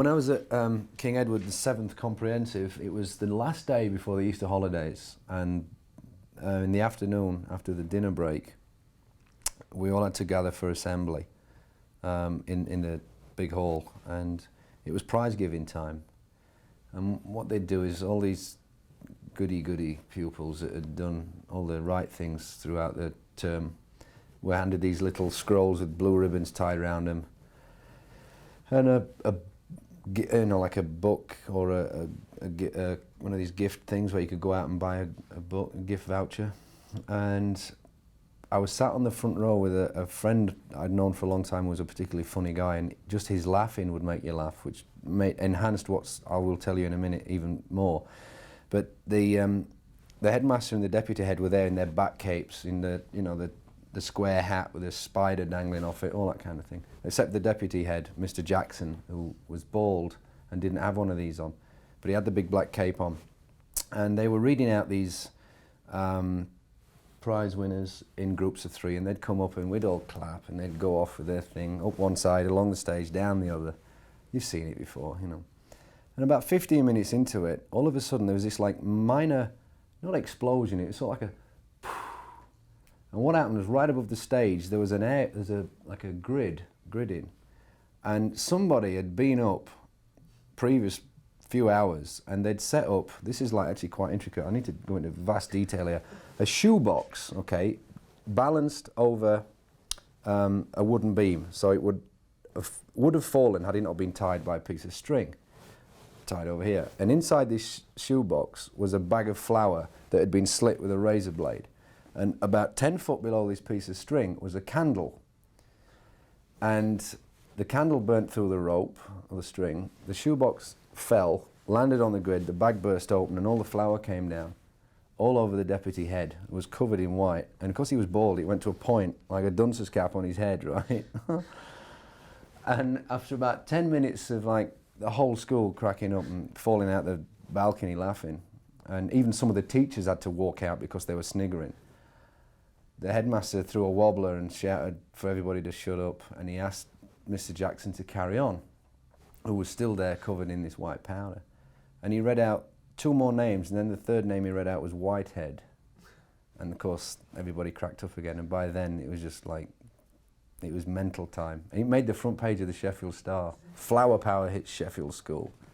When I was at King Edward VII Comprehensive, it was the last day before the Easter holidays, and in the afternoon, after the dinner break, we all had to gather for assembly in the big hall, and it was prize giving time. And what they'd do is all these goody pupils that had done all the right things throughout the term were handed these little scrolls with blue ribbons tied around them, and like a book or one of these gift things where you could go out and buy a gift voucher. And I was sat on the front row with a friend I'd known for a long time who was a particularly funny guy, and just his laughing would make you laugh, which enhanced what I will tell you in a minute even more. But the headmaster and the deputy head were there in their back capes, in the square hat with a spider dangling off it, all that kind of thing. Except the deputy head, Mr. Jackson, who was bald and didn't have one of these on, but he had the big black cape on. And they were reading out these prize winners in groups of 3, and they'd come up and we'd all clap, and they'd go off with their thing, up one side, along the stage, down the other. You've seen it before, you know. And about 15 minutes into it, all of a sudden there was this like minor, not explosion, it was sort of like a, and what happened was right above the stage there was like a gridding, and somebody had been up previous few hours and they'd set up, this is like actually quite intricate, I need to go into vast detail here, a shoebox, okay, balanced over a wooden beam, so it would have fallen had it not been tied by a piece of string tied over here. And inside this shoebox was a bag of flour that had been slit with a razor blade. And about 10 foot below this piece of string was a candle. And the candle burnt through the rope or the string. The shoebox fell, landed on the grid, the bag burst open, and all the flour came down all over the deputy head. It was covered in white. And because he was bald, it went to a point, like a dunce's cap on his head, right? And after about 10 minutes of like the whole school cracking up and falling out the balcony laughing, and even some of the teachers had to walk out because they were sniggering, the headmaster threw a wobbler and shouted for everybody to shut up, and he asked Mr. Jackson to carry on, who was still there covered in this white powder. And he read out 2 more names, and then the 3rd name he read out was Whitehead. And of course everybody cracked up again, and by then it was just like, it was mental time. It made the front page of the Sheffield Star. Flower power hits Sheffield School.